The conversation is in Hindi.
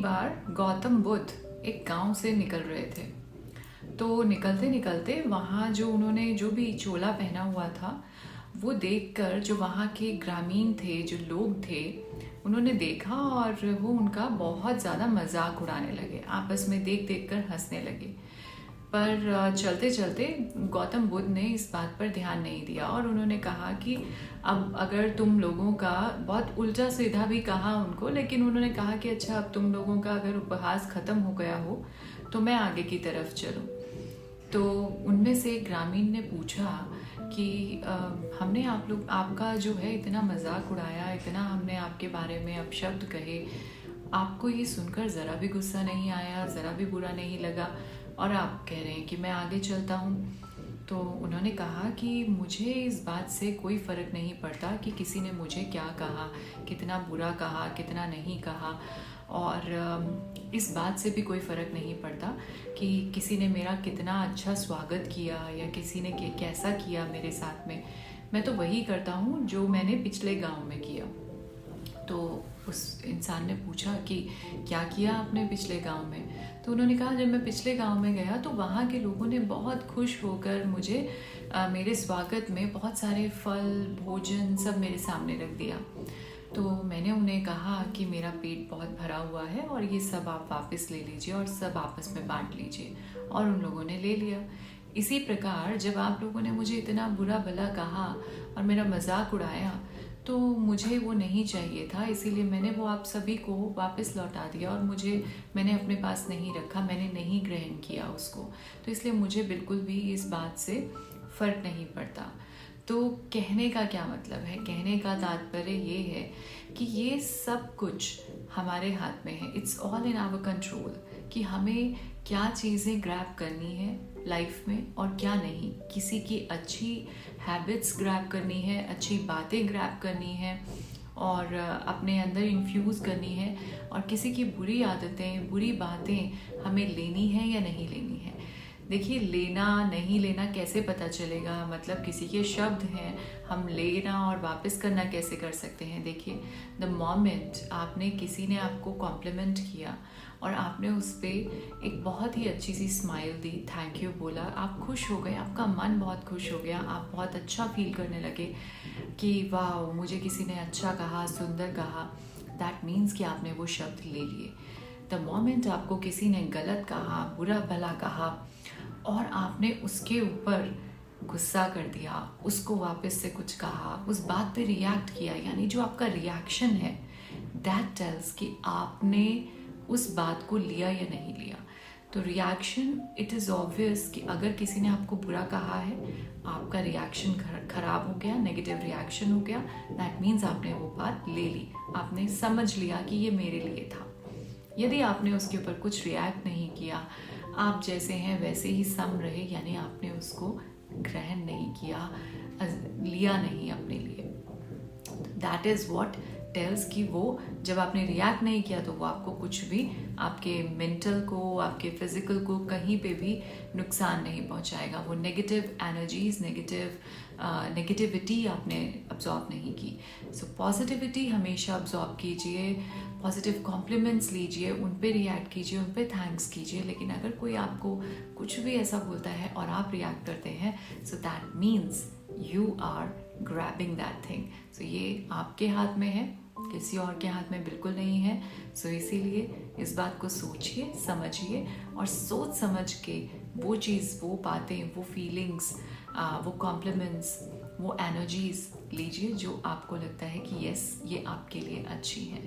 बार गौतम बुद्ध एक गांव से निकल रहे थे। तो निकलते निकलते वहाँ जो उन्होंने जो भी चोला पहना हुआ था वो देखकर जो वहाँ के ग्रामीण थे, जो लोग थे, उन्होंने देखा और वो उनका बहुत ज़्यादा मजाक उड़ाने लगे, आपस में देख देख कर हंसने लगे। पर चलते चलते गौतम बुद्ध ने इस बात पर ध्यान नहीं दिया और उन्होंने कहा कि अब अगर तुम लोगों का, बहुत उल्टा सीधा भी कहा उनको, लेकिन उन्होंने कहा कि अच्छा अब तुम लोगों का अगर उपहास खत्म हो गया हो तो मैं आगे की तरफ चलूं। तो उनमें से एक ग्रामीण ने पूछा कि हमने आपका जो है इतना मजाक उड़ाया, इतना हमने आपके बारे में अपशब्द कहे, आपको ये सुनकर ज़रा भी गुस्सा नहीं आया, ज़रा भी बुरा नहीं लगा और आप कह रहे हैं कि मैं आगे चलता हूँ। तो उन्होंने कहा कि मुझे इस बात से कोई फ़र्क नहीं पड़ता कि किसी ने मुझे क्या कहा, कितना बुरा कहा, कितना नहीं कहा, और इस बात से भी कोई फ़र्क नहीं पड़ता कि किसी ने मेरा कितना अच्छा स्वागत किया या किसी ने कैसा किया मेरे साथ में। मैं तो वही करता हूँ जो मैंने पिछले गांव में किया। तो उस इंसान ने पूछा कि क्या किया आपने पिछले गांव में? तो उन्होंने कहा जब मैं पिछले गांव में गया तो वहाँ के लोगों ने बहुत खुश होकर मुझे मेरे स्वागत में बहुत सारे फल, भोजन सब मेरे सामने रख दिया। तो मैंने उन्हें कहा कि मेरा पेट बहुत भरा हुआ है और ये सब आप वापस ले लीजिए और सब आपस में बांट लीजिए, और उन लोगों ने ले लिया। इसी प्रकार जब आप लोगों ने मुझे इतना बुरा भला कहा और मेरा मजाक उड़ाया तो मुझे वो नहीं चाहिए था, इसीलिए मैंने वो आप सभी को वापस लौटा दिया और मैंने अपने पास नहीं रखा, मैंने नहीं ग्रहण किया उसको। तो इसलिए मुझे बिल्कुल भी इस बात से फ़र्क नहीं पड़ता। तो कहने का क्या मतलब है? कहने का तात्पर्य ये है कि ये सब कुछ हमारे हाथ में है। It's all in our control कि हमें क्या चीज़ें ग्रैब करनी है लाइफ में और क्या नहीं। किसी की अच्छी हैबिट्स ग्रैब करनी है, अच्छी बातें ग्रैब करनी है और अपने अंदर इन्फ्यूज़ करनी है, और किसी की बुरी आदतें, बुरी बातें हमें लेनी है या नहीं लेनी है। देखिए, लेना नहीं लेना कैसे पता चलेगा? मतलब किसी के शब्द हैं, हम लेना और वापस करना कैसे कर सकते हैं? देखिए, द मोमेंट किसी ने आपको कॉम्प्लीमेंट किया और आपने उस पर एक बहुत ही अच्छी सी स्माइल दी, थैंक यू बोला, आप खुश हो गए, आपका मन बहुत खुश हो गया, आप बहुत अच्छा फील करने लगे कि वाह, मुझे किसी ने अच्छा कहा, सुंदर कहा। दैट मीन्स कि आपने वो शब्द ले लिए। द मोमेंट आपको किसी ने गलत कहा, बुरा भला कहा और आपने उसके ऊपर गुस्सा कर दिया, उसको वापस से कुछ कहा, उस बात पे रिएक्ट किया, यानी जो आपका रिएक्शन है, दैट टेल्स कि आपने उस बात को लिया या नहीं लिया। तो रिएक्शन, इट इज़ ऑब्वियस कि अगर किसी ने आपको बुरा कहा है, आपका रिएक्शन खराब हो गया, नेगेटिव रिएक्शन हो गया, दैट मीन्स आपने वो बात ले ली, आपने समझ लिया कि ये मेरे लिए था। यदि आपने उसके ऊपर कुछ रिएक्ट नहीं किया, आप जैसे हैं वैसे ही सम रहे, यानी आपने उसको ग्रहण नहीं किया, लिया नहीं अपने लिए, दैट इज़ व्हाट टेल्स कि वो जब आपने रिएक्ट नहीं किया तो वो आपको कुछ भी, आपके मेंटल को, आपके फिजिकल को कहीं पे भी नुकसान नहीं पहुंचाएगा। वो नेगेटिव एनर्जीज, नेगेटिविटी आपने अब्जॉर्ब नहीं की। सो पॉजिटिविटी हमेशा अब्जॉर्ब कीजिए, पॉजिटिव कॉम्प्लीमेंट्स लीजिए, उन पे रिएक्ट कीजिए, उन पे थैंक्स कीजिए। लेकिन अगर कोई आपको कुछ भी ऐसा बोलता है और आप रिएक्ट करते हैं, so that means you are grabbing that thing. So ये आपके हाथ में है, किसी और के हाथ में बिल्कुल नहीं है। सो इसीलिए इस बात को सोचिए, समझिए और सोच समझ के वो चीज़, वो बातें, वो फीलिंग्स, वो कॉम्प्लीमेंट्स, वो एनर्जीज लीजिए जो आपको लगता है कि यस, ये आपके लिए अच्छी है।